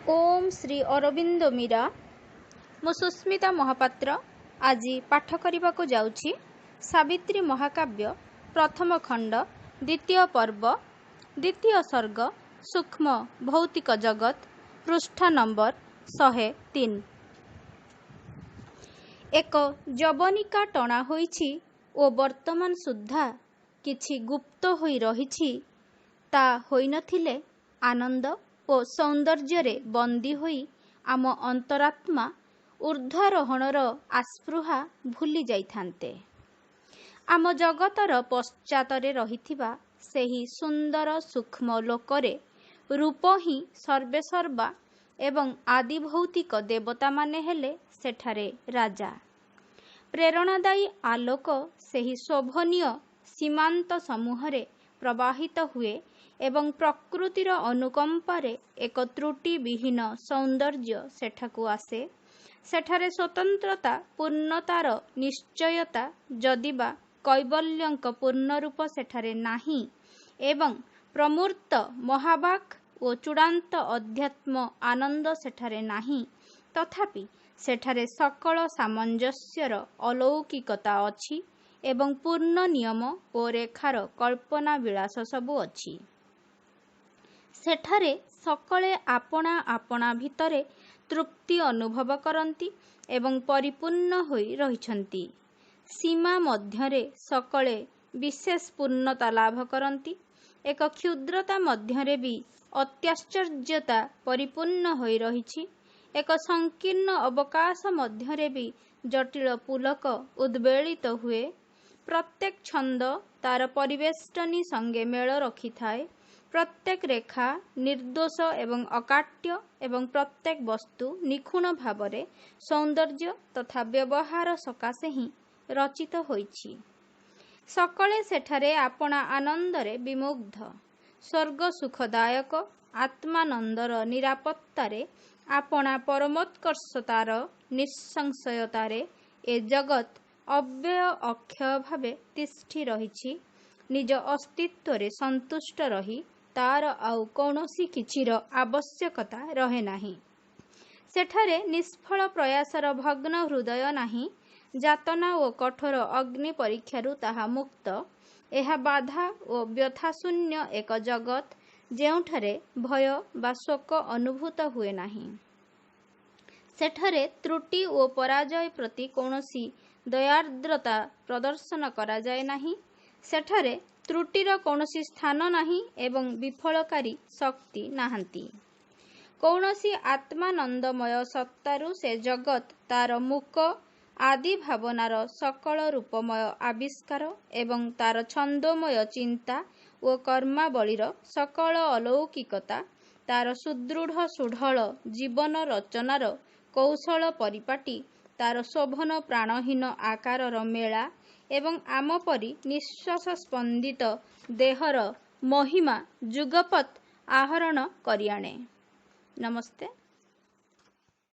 ओम श्री अरविंद मीरा। मु सुस्मिता महापात्र आज पाठ करने जाऊँगी सावित्री महाकाव्य प्रथम खंड द्वितीय पर्व द्वितीय सर्ग सूक्ष्म भौतिक जगत पृष्ठ नंबर 103। एक जवनिका टणा होइछि ओ वर्तमान सुद्धा किछि गुप्त होई रहिछि ता होई नथिले आनंद ओ सौंदर्य बंदी होई आम अंतरात्मा ऊर्ध्वारोहणर आस्पृहा भूली जाइथान्ते। आम जगतर पश्चातरे रहिथिबा सेही सुंदर सूक्ष्म लोकरे रूप ही सर्वेसर्वा एवं आदि भौतिक देवता माने हेले सेठारे राजा। प्रेरणादायी आलोक सेही शोभनीय सीमांत समूहरे प्रवाहित हुए एवं प्रकृतिर अनुकंपारे एक त्रुटि विहीन सौंदर्य सेठाकू आसे। सेठारे स्वतंत्रता पूर्णतार निश्चयता जदिबा कैवल्यंक पूर्ण रूप सेठारे नाही एवं प्रमूर्त महावाक् ओ चूड़ांत अध्यात्म आनंद सेठारे नाही, तथापि सेठारे सकल सामंजस्यर अलौकिकता अछि एवं पूर्ण नियम ओ रेखार कल्पना विलास सबु अछि। सेठारे सकले आपणा आपणा भितरे तृप्ति अनुभव करती एवं परिपूर्ण होई रहिछंती। सीमा मध्यरे सकले विशेष पूर्णता लाभ करती। एक क्षुद्रता मध्यरे भी अत्याश्चर्यता परिपूर्ण होई रहिछि। एक संकीर्ण अवकाश मध्यरे भी जटिल पुलक उद्वेलित हुए। प्रत्येक छंद तार परिवेष्टनी संगे मेल रखि थाए। प्रत्येक रेखा निर्दोष एवं अकाट्य एवं प्रत्येक वस्तु निखुण भावरे सौंदर्य तथा व्यवहार सकाशे ही रचित होइछि। सकले सेठारे आपणा आनंदरे विमुग्ध। स्वर्ग सुखदायक आत्मानंदर निरापत्तारे आपणा परमोत्कर्षतार निसंशयतारे ए जगत अव्यय अक्षय भावे तिष्ठि रहिछि। निज अस्तित्वरे संतुष्ट रही तार आउ कौनसी किछिर आवश्यकता रहे नाही। सेठारे निष्फल प्रयासर भग्न हृदय नाही। जातना ओ कठोर अग्नि परीक्षारु ताहा मुक्त। एहा बाधा ओ व्यथाशून्य एक जगत जेउठारे भय बा शोक अनुभूत हुए नाही। सेठारे त्रुटि ओ पराजय प्रति कौनसी दयार्द्रता प्रदर्शन करा जाए नाही। सेठारे त्रुटिर कौनसी स्थान नाही एवं विफलकारी शक्ति नाहांती। कौनसी आत्मानंदमय सत्तारु से जगत तार मूक आदि भावनार सकल रूपमय आविष्कार एवं तार छंदोमय चिंता ओ कर्मावलीर सकल अलौकिकता तार सुदृढ़ सुढल जीवन रचनार कौशल परिपाटी तार शोभन प्राणहीन आकारर मेला एवं आम परी निश्वास स्पंदित देहर महिमा जुगपत् आहरण करियाणे। नमस्ते।